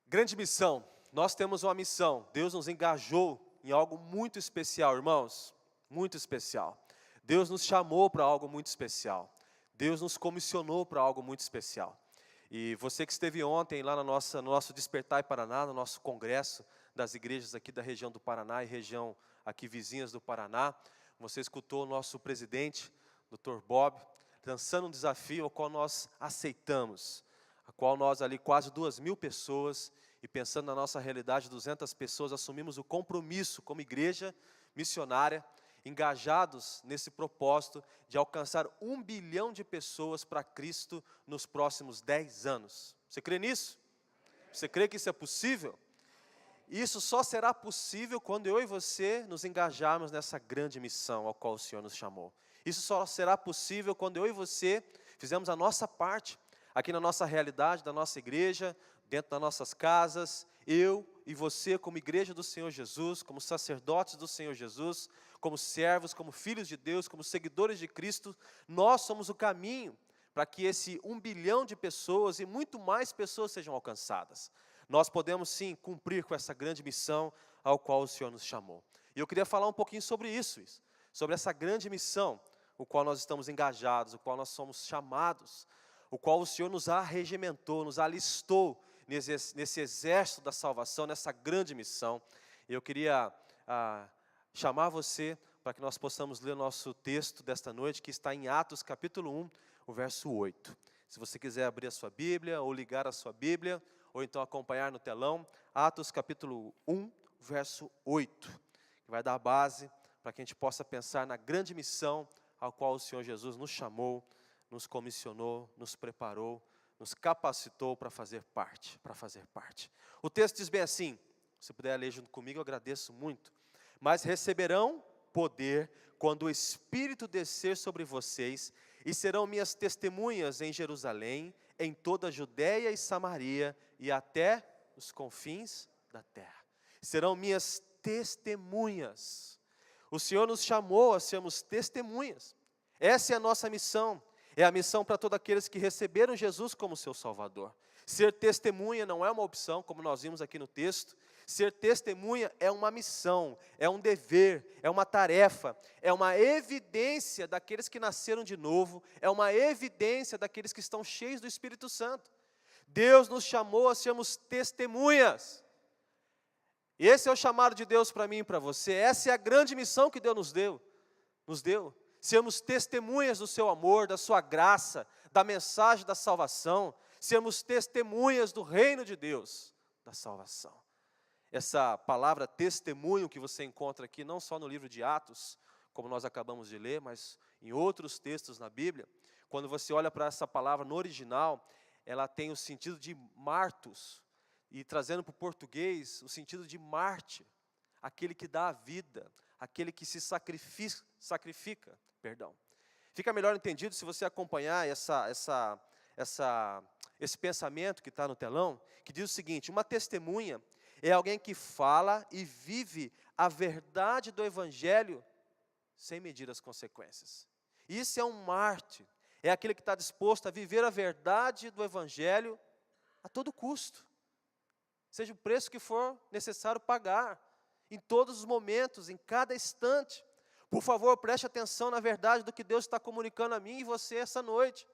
Grande missão. Nós temos uma missão. Deus nos engajou em algo muito especial, irmãos. Muito especial. Deus nos chamou para algo muito especial. Deus nos comissionou para algo muito especial. E você que esteve ontem lá no nosso Despertar Paraná, no nosso congresso das igrejas aqui da região do Paraná e região aqui vizinhas do Paraná, você escutou o nosso presidente, Dr. Bob, lançando um desafio ao qual nós aceitamos, a qual nós ali quase 2.000 pessoas, e pensando na nossa realidade, 200 pessoas, assumimos o compromisso como igreja missionária, engajados nesse propósito de alcançar 1 bilhão de pessoas para Cristo nos próximos 10 anos. Você crê nisso? Você crê que isso é possível? Isso só será possível quando eu e você nos engajarmos nessa grande missão ao qual o Senhor nos chamou. Isso só será possível quando eu e você fizermos a nossa parte, aqui na nossa realidade, da nossa igreja, dentro das nossas casas, eu e você como igreja do Senhor Jesus, como sacerdotes do Senhor Jesus, como servos, como filhos de Deus, como seguidores de Cristo, nós somos o caminho para que esse 1 bilhão de pessoas e muito mais pessoas sejam alcançadas. Nós podemos sim cumprir com essa grande missão ao qual o Senhor nos chamou. E eu queria falar um pouquinho sobre isso, sobre essa grande missão, o qual nós estamos engajados, o qual nós somos chamados, o qual o Senhor nos arregimentou, nos alistou nesse exército da salvação, nessa grande missão. E eu queria chamar você para que nós possamos ler o nosso texto desta noite, que está em Atos capítulo 1, o verso 8. Se você quiser abrir a sua Bíblia, ou ligar a sua Bíblia, ou então acompanhar no telão, Atos capítulo 1, verso 8, que vai dar base para que a gente possa pensar na grande missão ao qual o Senhor Jesus nos chamou, nos comissionou, nos preparou, nos capacitou para fazer parte, O texto diz bem assim, se puder ler junto comigo, eu agradeço muito. Mas receberão poder quando o Espírito descer sobre vocês, e serão minhas testemunhas em Jerusalém, em toda a Judéia e Samaria, e até os confins da terra. Serão minhas testemunhas. O Senhor nos chamou a sermos testemunhas. Essa é a nossa missão. É a missão para todos aqueles que receberam Jesus como seu Salvador. Ser testemunha não é uma opção, como nós vimos aqui no texto. Ser testemunha é uma missão, é um dever, é uma tarefa, é uma evidência daqueles que nasceram de novo, é uma evidência daqueles que estão cheios do Espírito Santo. Deus nos chamou a sermos testemunhas. Esse é o chamado de Deus para mim e para você. Essa é a grande missão que Deus nos deu. Sermos testemunhas do seu amor, da sua graça, da mensagem da salvação, sermos testemunhas do reino de Deus, da salvação. Essa palavra testemunho que você encontra aqui, não só no livro de Atos, como nós acabamos de ler, mas em outros textos na Bíblia, quando você olha para essa palavra no original, ela tem o sentido de martus, e trazendo para o português, o sentido de mártir, aquele que dá a vida, aquele que se sacrifica. Fica melhor entendido se você acompanhar esse pensamento que está no telão, que diz o seguinte: uma testemunha é alguém que fala e vive a verdade do Evangelho sem medir as consequências. Isso é um mártir, é aquele que está disposto a viver a verdade do Evangelho a todo custo, seja o preço que for necessário pagar, em todos os momentos, em cada instante. Por favor, preste atenção na verdade do que Deus está comunicando a mim e você essa noite.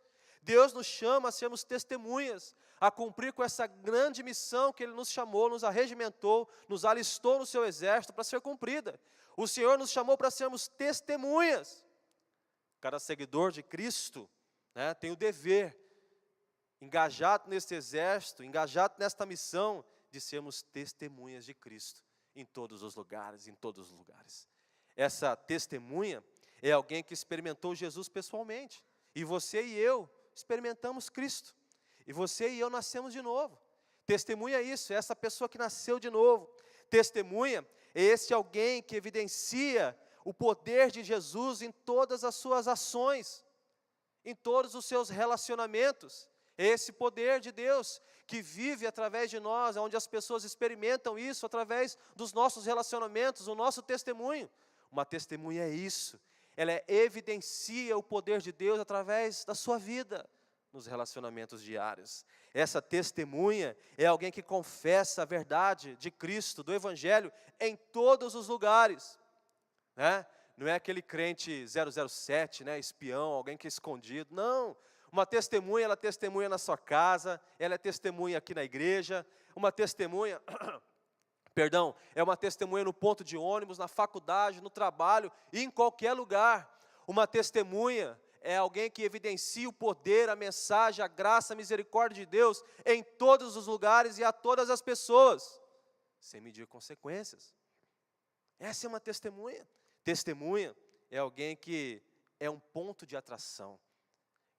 Deus nos chama a sermos testemunhas, a cumprir com essa grande missão que Ele nos chamou, nos arregimentou, nos alistou no seu exército para ser cumprida. O Senhor nos chamou para sermos testemunhas. Cada seguidor de Cristo, tem o dever, engajado nesse exército, engajado nesta missão, de sermos testemunhas de Cristo em todos os lugares, Essa testemunha é alguém que experimentou Jesus pessoalmente. E você e eu experimentamos Cristo. E você e eu nascemos de novo. Testemunha é isso, é essa pessoa que nasceu de novo. Testemunha é esse alguém que evidencia o poder de Jesus em todas as suas ações, em todos os seus relacionamentos. É esse poder de Deus que vive através de nós, onde as pessoas experimentam isso através dos nossos relacionamentos, o nosso testemunho. Uma testemunha é isso, ela evidencia o poder de Deus através da sua vida, nos relacionamentos diários. Essa testemunha é alguém que confessa a verdade de Cristo, do Evangelho, em todos os lugares, né? Não é aquele crente 007, né, espião, alguém que é escondido. Não, uma testemunha, ela testemunha na sua casa, ela é testemunha aqui na igreja, uma testemunha, perdão, é uma testemunha no ponto de ônibus, na faculdade, no trabalho e em qualquer lugar. Uma testemunha é alguém que evidencia o poder, a mensagem, a graça, a misericórdia de Deus em todos os lugares e a todas as pessoas, sem medir consequências. Essa é uma testemunha. Testemunha é alguém que é um ponto de atração,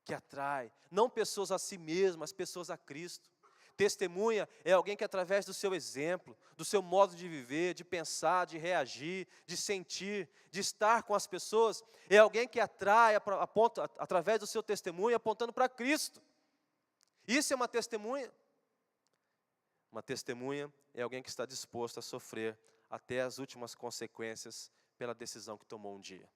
que atrai, não pessoas a si mesmas, mas pessoas a Cristo. Testemunha é alguém que através do seu exemplo, do seu modo de viver, de pensar, de reagir, de sentir, de estar com as pessoas, é alguém que atrai, aponta, através do seu testemunho, apontando para Cristo. Isso é uma testemunha. Uma testemunha é alguém que está disposto a sofrer até as últimas consequências pela decisão que tomou um dia.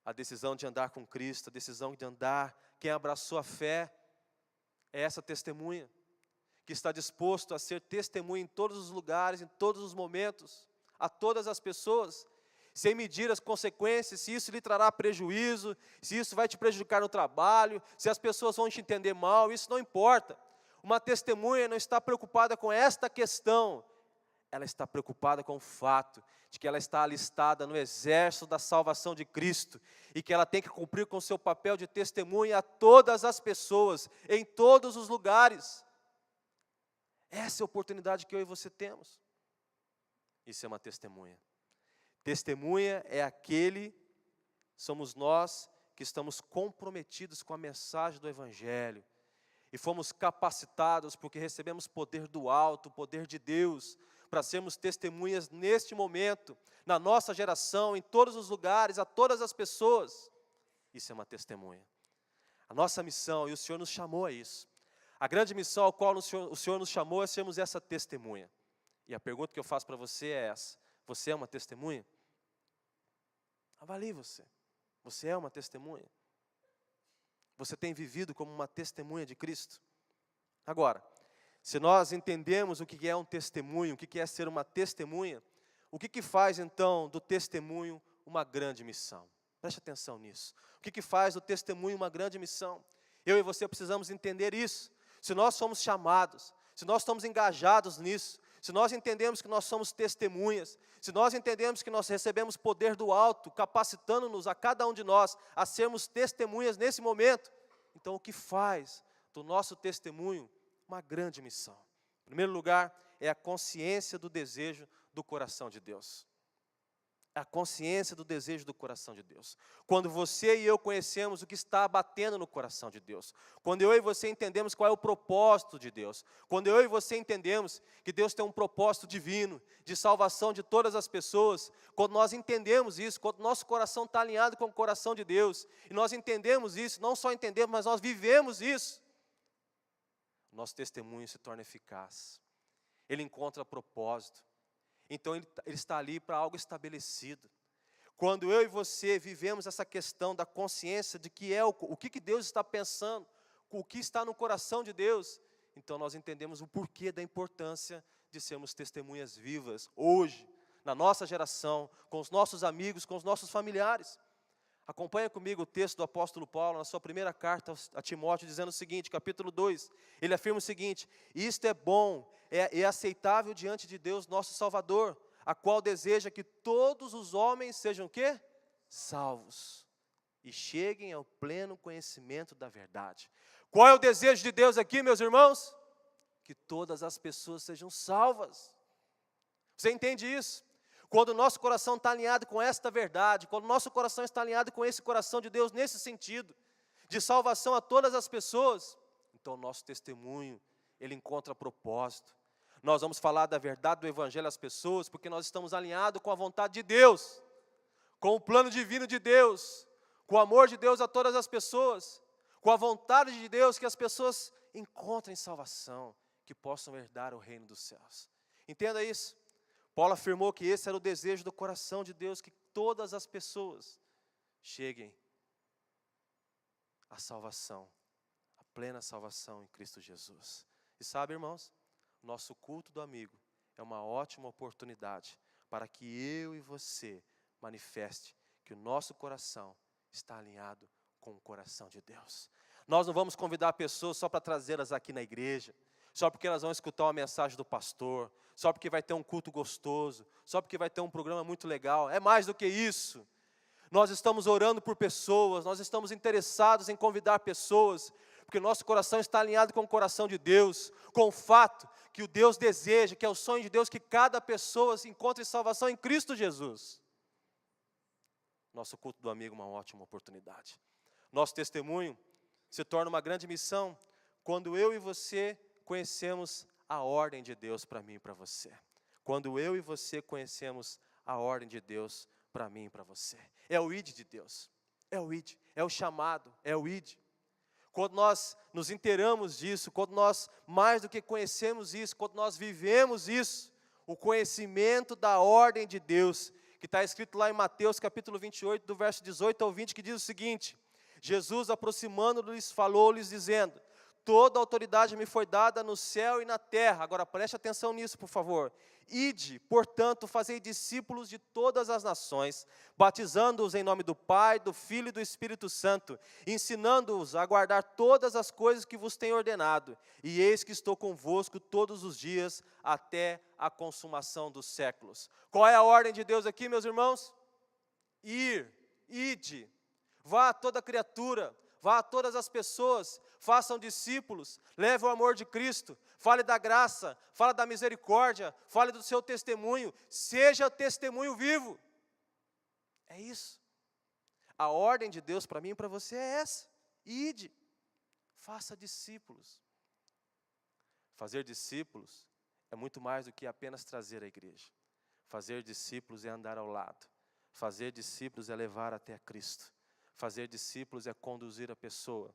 A decisão de andar com Cristo, a decisão de andar, quem abraçou a fé, é essa testemunha, que está disposto a ser testemunha em todos os lugares, em todos os momentos, a todas as pessoas, sem medir as consequências, se isso lhe trará prejuízo, se isso vai te prejudicar no trabalho, se as pessoas vão te entender mal, isso não importa. Uma testemunha não está preocupada com esta questão, ela está preocupada com o fato de que ela está alistada no exército da salvação de Cristo e que ela tem que cumprir com o seu papel de testemunha a todas as pessoas, em todos os lugares. Essa é a oportunidade que eu e você temos. Isso é uma testemunha. Testemunha é somos nós que estamos comprometidos com a mensagem do Evangelho e fomos capacitados porque recebemos poder do alto, poder de Deus, para sermos testemunhas neste momento, na nossa geração, em todos os lugares, a todas as pessoas. Isso é uma testemunha. A nossa missão, e o Senhor nos chamou a isso, a grande missão ao qual o Senhor nos chamou é sermos essa testemunha. E a pergunta que eu faço para você é essa: você é uma testemunha? Avalie você. Você é uma testemunha? Você tem vivido como uma testemunha de Cristo? Agora, se nós entendemos o que é um testemunho, o que é ser uma testemunha, o que faz então do testemunho uma grande missão? Preste atenção nisso. O que faz do testemunho uma grande missão? Eu e você precisamos entender isso. Se nós somos chamados, se nós estamos engajados nisso, se nós entendemos que nós somos testemunhas, se nós entendemos que nós recebemos poder do alto, capacitando-nos a cada um de nós a sermos testemunhas nesse momento, então o que faz do nosso testemunho uma grande missão? Em primeiro lugar, é a consciência do desejo do coração de Deus. A consciência do desejo do coração de Deus. Quando você e eu conhecemos o que está batendo no coração de Deus, quando eu e você entendemos qual é o propósito de Deus, quando eu e você entendemos que Deus tem um propósito divino, de salvação de todas as pessoas, quando nós entendemos isso, quando nosso coração está alinhado com o coração de Deus, e nós entendemos isso, não só entendemos, mas nós vivemos isso, nosso testemunho se torna eficaz, ele encontra propósito. Então ele está ali para algo estabelecido. Quando eu e você vivemos essa questão da consciência de que o que Deus está pensando, o que está no coração de Deus, então nós entendemos o porquê da importância de sermos testemunhas vivas hoje, na nossa geração, com os nossos amigos, com os nossos familiares. Acompanha comigo o texto do apóstolo Paulo, na sua primeira carta a Timóteo, dizendo o seguinte, capítulo 2, ele afirma o seguinte: isto é bom, é aceitável diante de Deus, nosso Salvador, a qual deseja que todos os homens sejam o quê? Salvos, e cheguem ao pleno conhecimento da verdade. Qual é o desejo de Deus aqui, meus irmãos? Que todas as pessoas sejam salvas. Você entende isso? Quando o nosso coração está alinhado com esta verdade, quando o nosso coração está alinhado com esse coração de Deus, nesse sentido, de salvação a todas as pessoas, então o nosso testemunho, ele encontra propósito. Nós vamos falar da verdade do Evangelho às pessoas, porque nós estamos alinhados com a vontade de Deus, com o plano divino de Deus, com o amor de Deus a todas as pessoas, com a vontade de Deus que as pessoas encontrem salvação, que possam herdar o reino dos céus. Entenda isso. Paulo afirmou que esse era o desejo do coração de Deus, que todas as pessoas cheguem a salvação, a plena salvação em Cristo Jesus. E sabe, irmãos, nosso culto do amigo é uma ótima oportunidade para que eu e você manifeste que o nosso coração está alinhado com o coração de Deus. Nós não vamos convidar pessoas só para trazê-las aqui na igreja, só porque elas vão escutar uma mensagem do pastor, só porque vai ter um culto gostoso, só porque vai ter um programa muito legal. É mais do que isso. Nós estamos orando por pessoas, nós estamos interessados em convidar pessoas, porque nosso coração está alinhado com o coração de Deus, com o fato que o Deus deseja, que é o sonho de Deus, que cada pessoa se encontre salvação em Cristo Jesus. Nosso culto do amigo é uma ótima oportunidade. Nosso testemunho se torna uma grande missão quando eu e você conhecemos a ordem de Deus para mim e para você. Quando eu e você conhecemos a ordem de Deus para mim e para você. É o ID de Deus. É o ID. É o chamado. É o ID. Quando nós nos inteiramos disso, quando nós mais do que conhecemos isso, quando nós vivemos isso, o conhecimento da ordem de Deus, que está escrito lá em Mateus capítulo 28, do verso 18 ao 20, que diz o seguinte: Jesus, aproximando-lhes, falou-lhes dizendo: toda autoridade me foi dada no céu e na terra. Agora preste atenção nisso, por favor. Ide, portanto, fazei discípulos de todas as nações, batizando-os em nome do Pai, do Filho e do Espírito Santo, ensinando-os a guardar todas as coisas que vos tenho ordenado. E eis que estou convosco todos os dias, até a consumação dos séculos. Qual é a ordem de Deus aqui, meus irmãos? Ir, ide, vá a toda criatura, vá a todas as pessoas, façam discípulos, leve o amor de Cristo, fale da graça, fale da misericórdia, fale do seu testemunho, seja testemunho vivo. É isso. A ordem de Deus para mim e para você é essa: ide, faça discípulos. Fazer discípulos é muito mais do que apenas trazer à igreja. Fazer discípulos é andar ao lado. Fazer discípulos é levar até Cristo. Fazer discípulos é conduzir a pessoa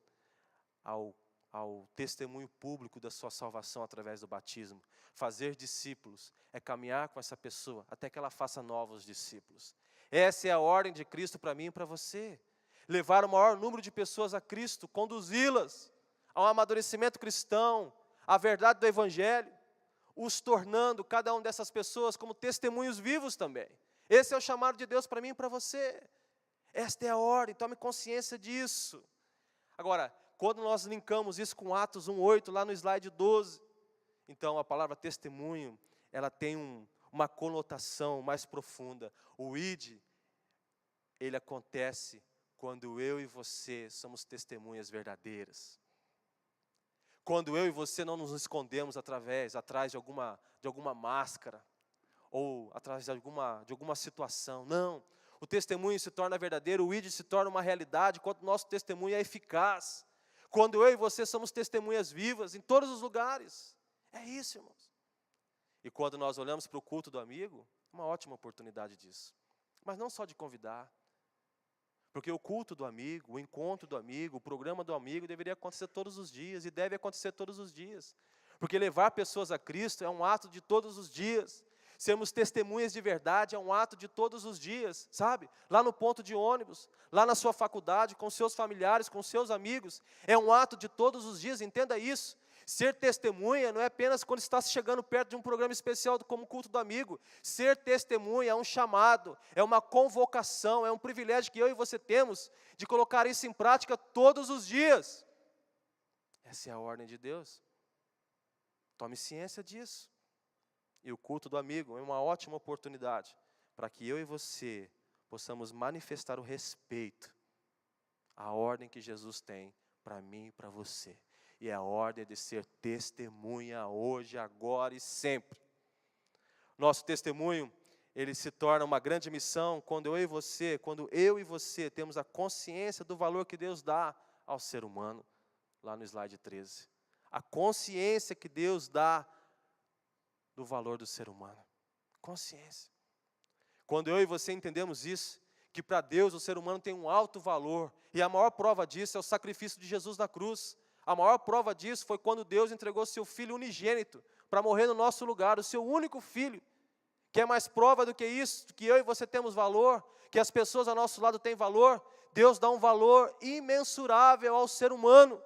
ao testemunho público da sua salvação através do batismo. Fazer discípulos é caminhar com essa pessoa até que ela faça novos discípulos. Essa é a ordem de Cristo para mim e para você. Levar o maior número de pessoas a Cristo, conduzi-las ao amadurecimento cristão, à verdade do Evangelho, os tornando, cada uma dessas pessoas, como testemunhos vivos também. Esse é o chamado de Deus para mim e para você. Esta é a ordem, tome consciência disso. Agora, quando nós linkamos isso com Atos 1:8, lá no slide 12, então a palavra testemunho, ela tem uma conotação mais profunda. O ID, ele acontece quando eu e você somos testemunhas verdadeiras. Quando eu e você não nos escondemos atrás de alguma máscara, ou atrás de alguma situação. Não. O testemunho se torna verdadeiro, o ID se torna uma realidade quando o nosso testemunho é eficaz. Quando eu e você somos testemunhas vivas em todos os lugares. É isso, irmãos. E quando nós olhamos para o culto do amigo, uma ótima oportunidade disso. Mas não só de convidar. Porque o culto do amigo, o encontro do amigo, o programa do amigo deveria acontecer todos os dias e deve acontecer todos os dias. Porque levar pessoas a Cristo é um ato de todos os dias. Sermos testemunhas de verdade é um ato de todos os dias, sabe? Lá no ponto de ônibus, lá na sua faculdade, com seus familiares, com seus amigos, é um ato de todos os dias, entenda isso. Ser testemunha não é apenas quando está chegando perto de um programa especial como o culto do amigo. Ser testemunha é um chamado, é uma convocação, é um privilégio que eu e você temos de colocar isso em prática todos os dias. Essa é a ordem de Deus. Tome ciência disso. E o culto do amigo é uma ótima oportunidade para que eu e você possamos manifestar o respeito à ordem que Jesus tem para mim e para você. E a ordem de ser testemunha hoje, agora e sempre. Nosso testemunho, ele se torna uma grande missão quando eu e você temos a consciência do valor que Deus dá ao ser humano, lá no slide 13. A consciência que Deus dá do valor do ser humano. Consciência. Quando eu e você entendemos isso, que para Deus o ser humano tem um alto valor, e a maior prova disso é o sacrifício de Jesus na cruz. A maior prova disso foi quando Deus entregou seu Filho unigênito para morrer no nosso lugar, o seu único Filho. Que é mais prova do que isso, que eu e você temos valor, que as pessoas ao nosso lado têm valor. Deus dá um valor imensurável ao ser humano.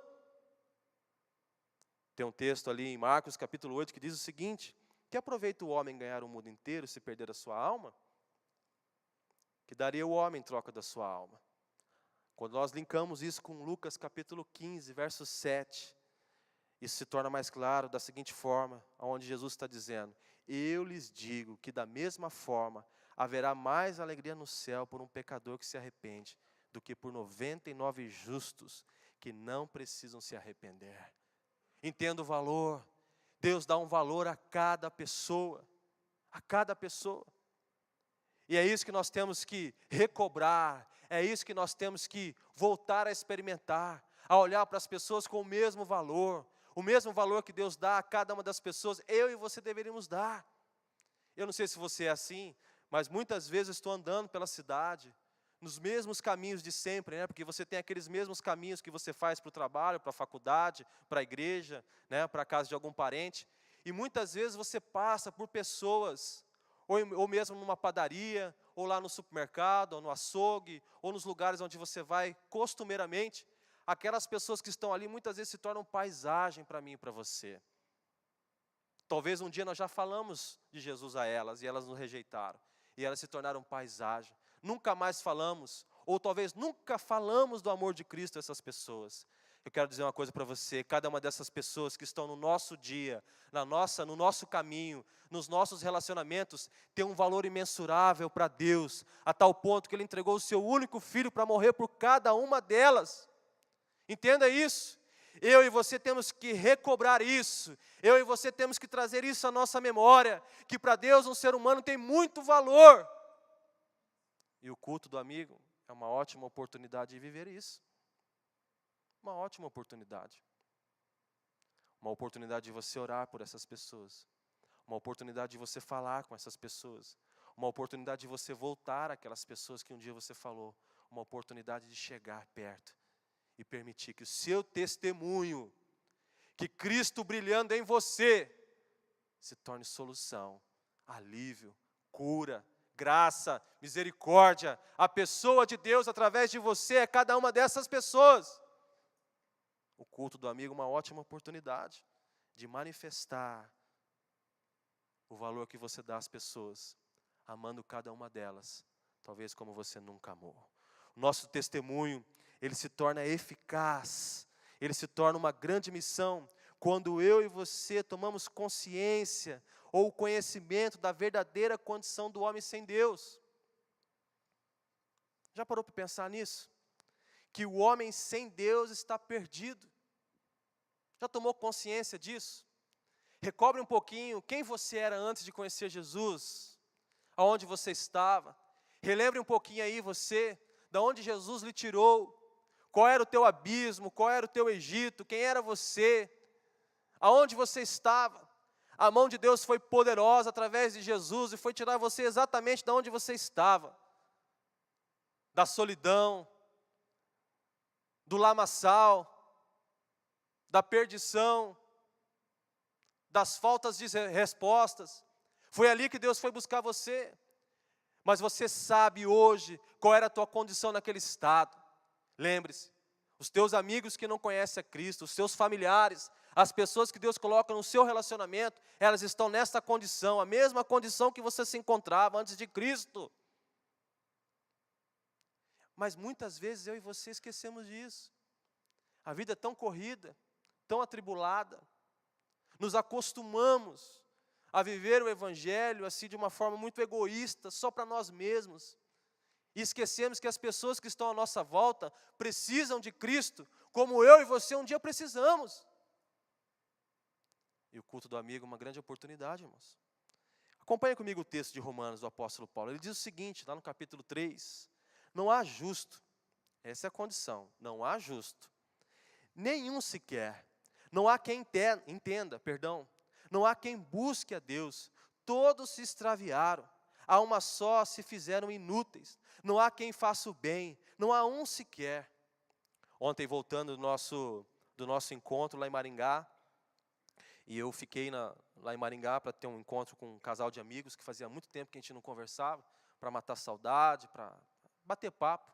Tem um texto ali em Marcos capítulo 8 que diz o seguinte: que aproveita o homem ganhar o mundo inteiro se perder a sua alma? Que daria o homem em troca da sua alma? Quando nós linkamos isso com Lucas capítulo 15, verso 7, isso se torna mais claro da seguinte forma, onde Jesus está dizendo: eu lhes digo que da mesma forma haverá mais alegria no céu por um pecador que se arrepende, do que por 99 justos que não precisam se arrepender. Entenda o valor. Deus dá um valor a cada pessoa. A cada pessoa. E é isso que nós temos que recobrar. É isso que nós temos que voltar a experimentar. A olhar para as pessoas com o mesmo valor. O mesmo valor que Deus dá a cada uma das pessoas, eu e você deveríamos dar. Eu não sei se você é assim, mas muitas vezes eu estou andando pela cidade, nos mesmos caminhos de sempre, né? Porque você tem aqueles mesmos caminhos que você faz para o trabalho, para a faculdade, para a igreja, né? Para a casa de algum parente. E muitas vezes você passa por pessoas, ou mesmo numa padaria, ou lá no supermercado, ou no açougue, ou nos lugares onde você vai costumeiramente. Aquelas pessoas que estão ali muitas vezes se tornam paisagem para mim e para você. Talvez um dia nós já falamos de Jesus a elas e elas nos rejeitaram. E elas se tornaram paisagem. Nunca mais falamos, ou talvez nunca falamos do amor de Cristo a essas pessoas. Eu quero dizer uma coisa para você: cada uma dessas pessoas que estão no nosso dia, no nosso caminho, nos nossos relacionamentos, tem um valor imensurável para Deus, a tal ponto que Ele entregou o seu único filho para morrer por cada uma delas. Entenda isso. Eu e você temos que recobrar isso. Eu e você temos que trazer isso à nossa memória, que para Deus um ser humano tem muito valor. E o culto do amigo é uma ótima oportunidade de viver isso. Uma ótima oportunidade. Uma oportunidade de você orar por essas pessoas. Uma oportunidade de você falar com essas pessoas. Uma oportunidade de você voltar àquelas pessoas que um dia você falou. Uma oportunidade de chegar perto e permitir que o seu testemunho, que Cristo brilhando em você, se torne solução, alívio, cura, graça, misericórdia. A pessoa de Deus através de você é cada uma dessas pessoas. O culto do amigo é uma ótima oportunidade de manifestar o valor que você dá às pessoas, amando cada uma delas, talvez como você nunca amou. O nosso testemunho, ele se torna eficaz, ele se torna uma grande missão, quando eu e você tomamos consciência, ou conhecimento da verdadeira condição do homem sem Deus. Já parou para pensar nisso? Que o homem sem Deus está perdido. Já tomou consciência disso? Recobre um pouquinho quem você era antes de conhecer Jesus, aonde você estava. Relembre um pouquinho aí você, da onde Jesus lhe tirou, qual era o teu abismo, qual era o teu Egito, quem era você, aonde você estava. A mão de Deus foi poderosa através de Jesus e foi tirar você exatamente de onde você estava. Da solidão, do lamaçal, da perdição, das faltas de respostas. Foi ali que Deus foi buscar você. Mas você sabe hoje qual era a tua condição naquele estado. Lembre-se, os teus amigos que não conhecem a Cristo, os seus familiares, as pessoas que Deus coloca no seu relacionamento, elas estão nessa condição, a mesma condição que você se encontrava antes de Cristo. Mas muitas vezes eu e você esquecemos disso. A vida é tão corrida, tão atribulada. Nos acostumamos a viver o Evangelho assim de uma forma muito egoísta, só para nós mesmos. E esquecemos que as pessoas que estão à nossa volta precisam de Cristo, como eu e você um dia precisamos. E o culto do amigo é uma grande oportunidade, irmãos. Acompanhe comigo o texto de Romanos do apóstolo Paulo. Ele diz o seguinte, lá no capítulo 3. Não há justo, essa é a condição, não há justo, nenhum sequer. Não há quem entenda, não há quem busque a Deus. Todos se extraviaram, a uma só se fizeram inúteis. Não há quem faça o bem, não há um sequer. Ontem, voltando do nosso encontro lá em Maringá, e eu fiquei lá em Maringá para ter um encontro com um casal de amigos que fazia muito tempo que a gente não conversava, para matar saudade, para bater papo.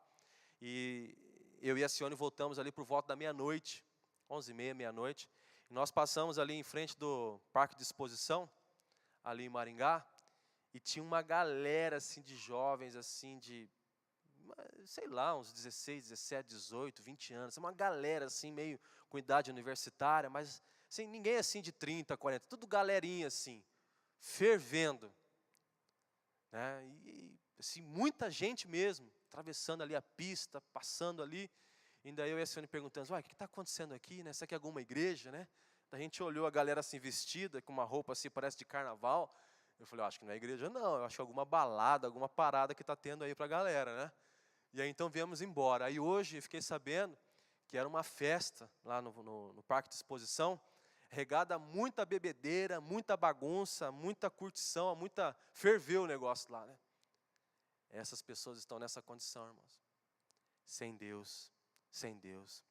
E eu e a Sione voltamos ali por volta da meia-noite, 11h30, meia-noite. E nós passamos ali em frente do Parque de Exposição, ali em Maringá, e tinha uma galera assim de jovens, assim de, sei lá, uns 16, 17, 18, 20 anos. Uma galera assim, meio com idade universitária, mas assim, ninguém assim de 30, 40, tudo galerinha assim, fervendo. Né? E assim, muita gente mesmo, atravessando ali a pista, passando ali. Ainda eu e a Sione perguntando, o que está acontecendo aqui? Né? Será que é alguma igreja? Né? A gente olhou a galera assim vestida, com uma roupa assim, parece de carnaval. Eu falei, acho que não é igreja não, eu acho que é alguma balada, alguma parada que está tendo aí para a galera, né? E aí então viemos embora. Aí hoje eu fiquei sabendo que era uma festa lá no Parque de Exposição, regada a muita bebedeira, muita bagunça, muita curtição, ferveu o negócio lá, né? Essas pessoas estão nessa condição, irmãos. Sem Deus, sem Deus.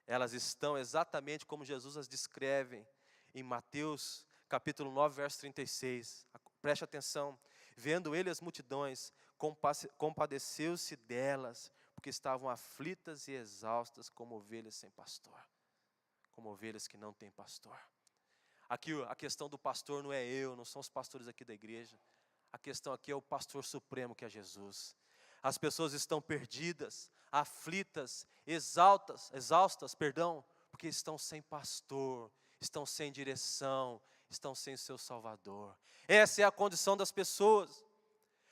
Elas estão exatamente como Jesus as descreve em Mateus capítulo 9, verso 36. Preste atenção. Vendo ele as multidões, compadeceu-se delas, porque estavam aflitas e exaustas como ovelhas sem pastor. Como ovelhas que não têm pastor. Aqui a questão do pastor não é eu, não são os pastores aqui da igreja. A questão aqui é o pastor supremo, que é Jesus. As pessoas estão perdidas, aflitas, exaustas, porque estão sem pastor, estão sem direção, estão sem o seu Salvador. Essa é a condição das pessoas.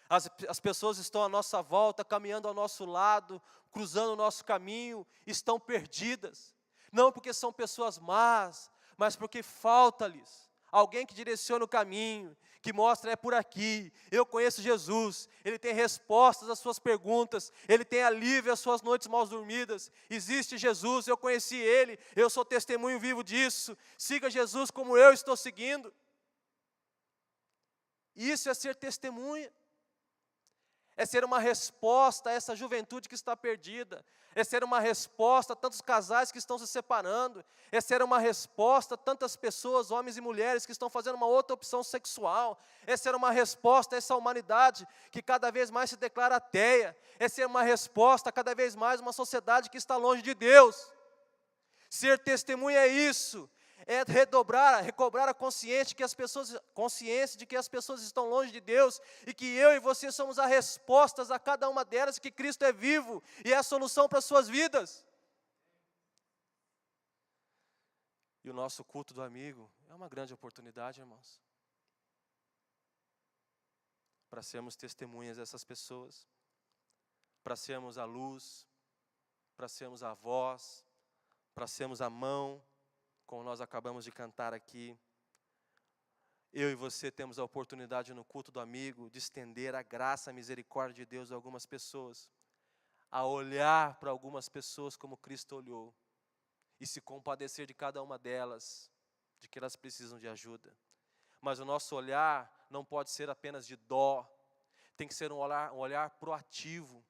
As pessoas estão à nossa volta, caminhando ao nosso lado, cruzando o nosso caminho, estão perdidas. Não porque são pessoas más, mas porque falta-lhes alguém que direcione o caminho, que mostra, é por aqui, eu conheço Jesus, Ele tem respostas às suas perguntas, Ele tem alívio às suas noites mal dormidas, existe Jesus, eu conheci Ele, eu sou testemunho vivo disso, siga Jesus como eu estou seguindo. Isso é ser testemunha. É ser uma resposta a essa juventude que está perdida. É ser uma resposta a tantos casais que estão se separando. É ser uma resposta a tantas pessoas, homens e mulheres, que estão fazendo uma outra opção sexual. É ser uma resposta a essa humanidade que cada vez mais se declara ateia. É ser uma resposta a cada vez mais uma sociedade que está longe de Deus. Ser testemunha é isso. É recobrar a consciência de que as pessoas estão longe de Deus e que eu e você somos as respostas a cada uma delas, que Cristo é vivo e é a solução para as suas vidas. E o nosso culto do amigo é uma grande oportunidade, irmãos, para sermos testemunhas dessas pessoas, para sermos a luz, para sermos a voz, para sermos a mão, como nós acabamos de cantar aqui. Eu e você temos a oportunidade no culto do amigo de estender a graça, a misericórdia de Deus a algumas pessoas, a olhar para algumas pessoas como Cristo olhou e se compadecer de cada uma delas, de que elas precisam de ajuda. Mas o nosso olhar não pode ser apenas de dó, tem que ser um olhar proativo,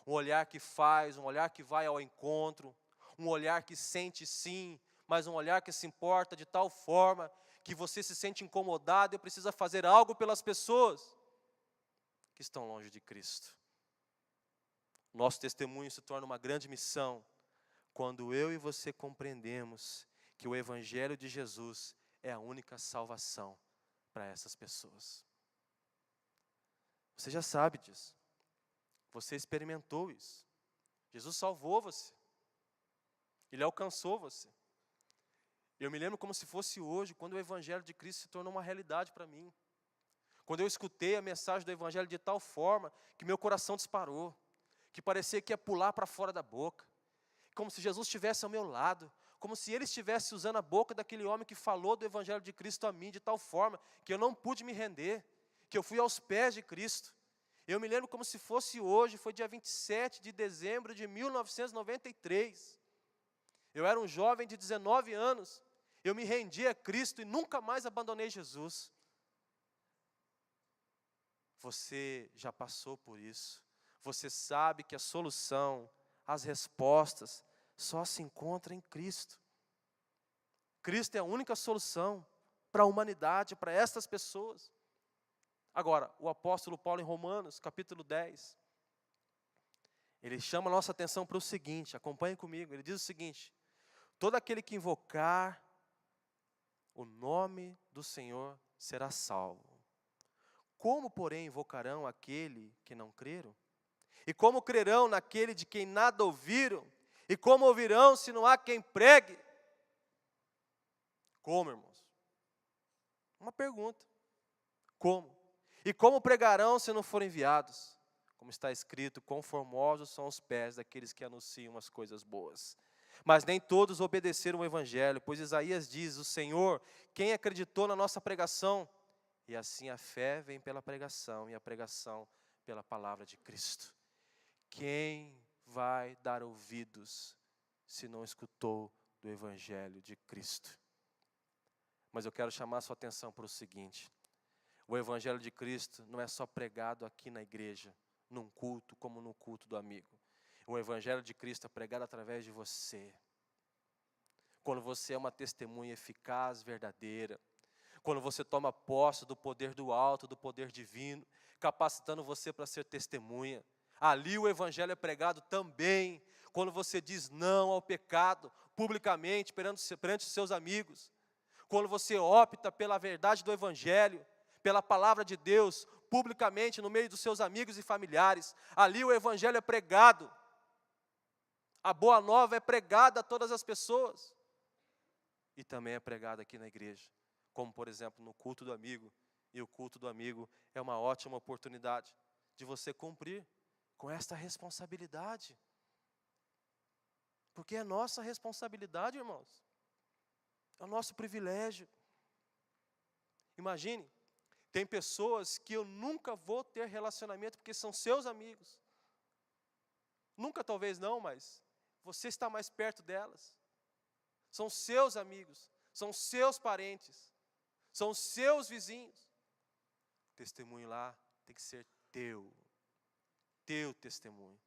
um olhar que faz, um olhar que vai ao encontro, um olhar que sente sim, mas um olhar que se importa de tal forma que você se sente incomodado e precisa fazer algo pelas pessoas que estão longe de Cristo. Nosso testemunho se torna uma grande missão quando eu e você compreendemos que o Evangelho de Jesus é a única salvação para essas pessoas. Você já sabe disso. Você experimentou isso. Jesus salvou você. Ele alcançou você. Eu me lembro como se fosse hoje, quando o Evangelho de Cristo se tornou uma realidade para mim. Quando eu escutei a mensagem do Evangelho de tal forma que meu coração disparou, que parecia que ia pular para fora da boca, como se Jesus estivesse ao meu lado, como se Ele estivesse usando a boca daquele homem que falou do Evangelho de Cristo a mim de tal forma que eu não pude me render, que eu fui aos pés de Cristo. Eu me lembro como se fosse hoje, foi dia 27 de dezembro de 1993. Eu era um jovem de 19 anos, eu me rendi a Cristo e nunca mais abandonei Jesus. Você já passou por isso, você sabe que a solução, as respostas, só se encontram em Cristo. Cristo é a única solução para a humanidade, para estas pessoas. Agora, o apóstolo Paulo em Romanos, capítulo 10, Ele chama a nossa atenção para o seguinte, acompanhe comigo, ele diz o seguinte: todo aquele que invocar o nome do Senhor será salvo. Como, porém, invocarão aquele que não creram? E como crerão naquele de quem nada ouviram? E como ouvirão se não há quem pregue? Como, irmãos? Uma pergunta. Como? E como pregarão se não forem enviados? Como está escrito, quão formosos são os pés daqueles que anunciam as coisas boas. Mas nem todos obedeceram o evangelho, pois Isaías diz, o Senhor, quem acreditou na nossa pregação? E assim a fé vem pela pregação, e a pregação pela palavra de Cristo. Quem vai dar ouvidos se não escutou do evangelho de Cristo? Mas eu quero chamar a sua atenção para o seguinte: o evangelho de Cristo não é só pregado aqui na igreja, num culto, como no culto do amigo. O evangelho de Cristo é pregado através de você. Quando você é uma testemunha eficaz, verdadeira. Quando você toma posse do poder do alto, do poder divino, capacitando você para ser testemunha. Ali o evangelho é pregado também. Quando você diz não ao pecado, publicamente, perante os seus amigos. Quando você opta pela verdade do evangelho, pela palavra de Deus, publicamente, no meio dos seus amigos e familiares. Ali o evangelho é pregado. A boa nova é pregada a todas as pessoas. E também é pregada aqui na igreja. Como, por exemplo, no culto do amigo. E o culto do amigo é uma ótima oportunidade de você cumprir com esta responsabilidade. Porque é nossa responsabilidade, irmãos. É o nosso privilégio. Imagine, tem pessoas que eu nunca vou ter relacionamento porque são seus amigos. Nunca, talvez não, mas você está mais perto delas. São seus amigos, são seus parentes, são seus vizinhos. O testemunho lá tem que ser teu testemunho,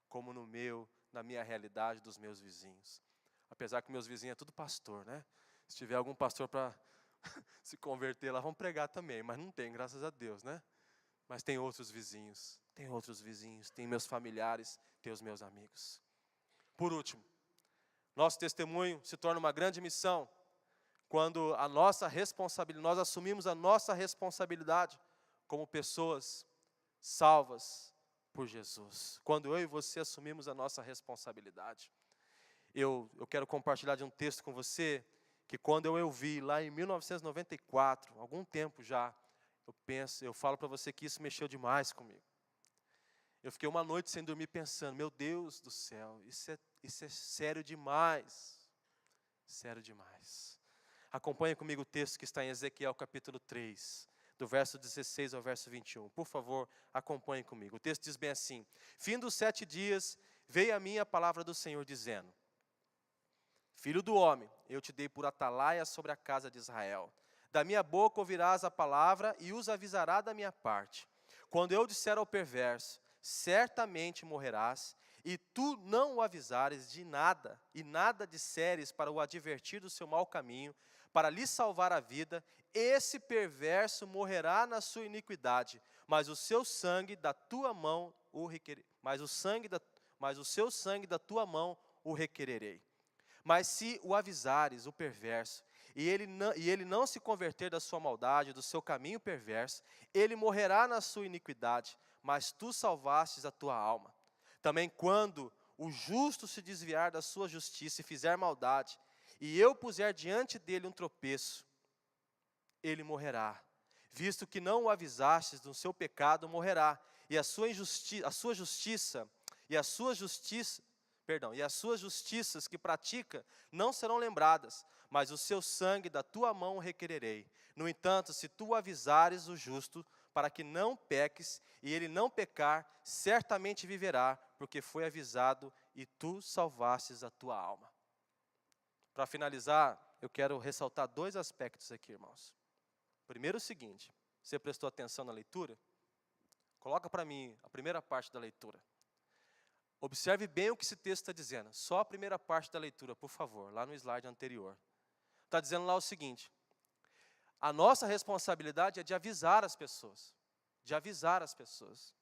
como no meu, na minha realidade dos meus vizinhos. Apesar que meus vizinhos é tudo pastor, né? Se tiver algum pastor para se converter lá, vão pregar também, mas não tem, graças a Deus, né? Mas tem outros vizinhos, tem meus familiares, tem os meus amigos. Por último, nosso testemunho se torna uma grande missão quando nós assumimos a nossa responsabilidade como pessoas salvas por Jesus. Quando eu e você assumimos a nossa responsabilidade. Eu quero compartilhar de um texto com você, que quando eu vi lá em 1994, algum tempo já, eu falo para você que isso mexeu demais comigo. Eu fiquei uma noite sem dormir pensando, meu Deus do céu, isso é sério demais. Sério demais. Acompanhe comigo o texto que está em Ezequiel capítulo 3, do verso 16 ao verso 21. Por favor, acompanhe comigo. O texto diz bem assim: fim dos 7 dias, veio a mim a palavra do Senhor dizendo: Filho do homem, eu te dei por atalaia sobre a casa de Israel. Da minha boca ouvirás a palavra e os avisará da minha parte. Quando eu disser ao perverso, certamente morrerás, e tu não o avisares de nada, e nada disseres para o advertir do seu mau caminho, para lhe salvar a vida, esse perverso morrerá na sua iniquidade, mas o seu sangue da tua mão o requererei. Mas o seu sangue da tua mão o requererei. Mas se o avisares, o perverso, e ele não se converter da sua maldade, do seu caminho perverso, ele morrerá na sua iniquidade, mas tu salvastes a tua alma. Também quando o justo se desviar da sua justiça e fizer maldade, e eu puser diante dele um tropeço, ele morrerá. Visto que não o avisastes do seu pecado, morrerá. E as suas justiças que pratica não serão lembradas, mas o seu sangue da tua mão requererei. No entanto, se tu avisares o justo, para que não peques, e ele não pecar, certamente viverá, porque foi avisado, e tu salvastes a tua alma. Para finalizar, eu quero ressaltar 2 aspectos aqui, irmãos. Primeiro o seguinte, você prestou atenção na leitura? Coloca para mim a primeira parte da leitura. Observe bem o que esse texto está dizendo. Só a primeira parte da leitura, por favor, lá no slide anterior. Está dizendo lá o seguinte: a nossa responsabilidade é de avisar as pessoas. De avisar as pessoas.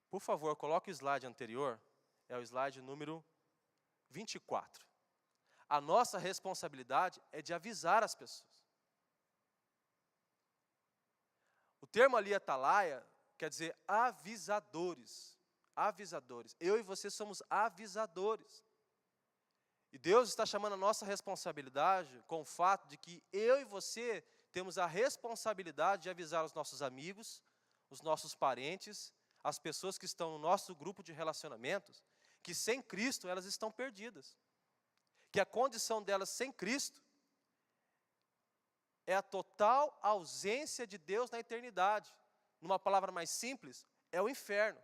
Por favor, coloque o slide anterior. É o slide número 24. A nossa responsabilidade é de avisar as pessoas. O termo ali, atalaia, quer dizer avisadores. Avisadores. Eu e você somos avisadores. E Deus está chamando a nossa responsabilidade com o fato de que eu e você temos a responsabilidade de avisar os nossos amigos, os nossos parentes, as pessoas que estão no nosso grupo de relacionamentos, que sem Cristo elas estão perdidas. Que a condição delas sem Cristo é a total ausência de Deus na eternidade. Numa palavra mais simples, é o inferno.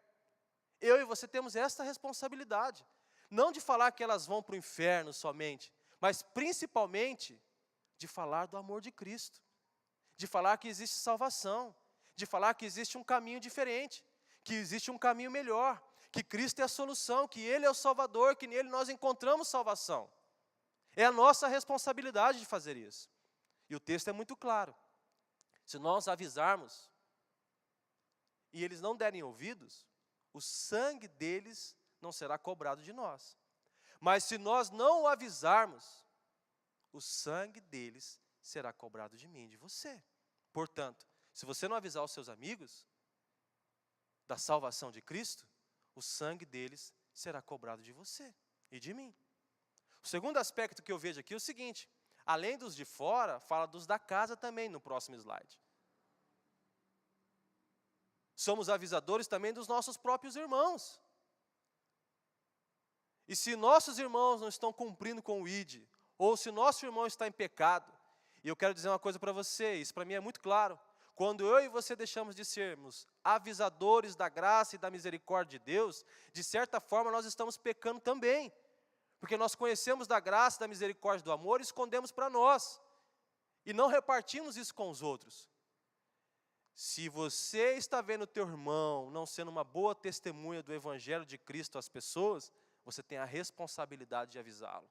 Eu e você temos esta responsabilidade. Não de falar que elas vão para o inferno somente, mas principalmente de falar do amor de Cristo. De falar que existe salvação. De falar que existe um caminho diferente. Que existe um caminho melhor. Que Cristo é a solução, que Ele é o Salvador, que nele nós encontramos salvação. É a nossa responsabilidade de fazer isso. E o texto é muito claro. Se nós avisarmos e eles não derem ouvidos, o sangue deles não será cobrado de nós. Mas se nós não o avisarmos, o sangue deles será cobrado de mim e de você. Portanto, se você não avisar os seus amigos da salvação de Cristo, o sangue deles será cobrado de você e de mim. O segundo aspecto que eu vejo aqui é o seguinte: além dos de fora, fala dos da casa também no próximo slide. Somos avisadores também dos nossos próprios irmãos. E se nossos irmãos não estão cumprindo com o ID, ou se nosso irmão está em pecado, e eu quero dizer uma coisa para você, isso para mim é muito claro, quando eu e você deixamos de sermos avisadores da graça e da misericórdia de Deus, de certa forma nós estamos pecando também. Porque nós conhecemos da graça, da misericórdia, do amor e escondemos para nós. E não repartimos isso com os outros. Se você está vendo o teu irmão não sendo uma boa testemunha do Evangelho de Cristo às pessoas, você tem a responsabilidade de avisá-lo.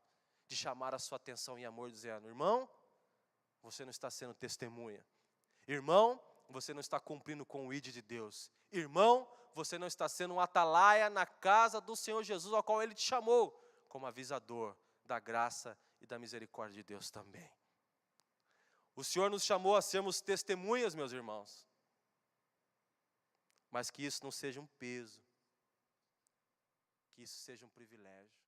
De chamar a sua atenção em amor, dizendo: irmão, você não está sendo testemunha. Irmão, você não está cumprindo com o ID de Deus. Irmão, você não está sendo um atalaia na casa do Senhor Jesus, ao qual Ele te chamou, como avisador da graça e da misericórdia de Deus também. O Senhor nos chamou a sermos testemunhas, meus irmãos. Mas que isso não seja um peso. Que isso seja um privilégio.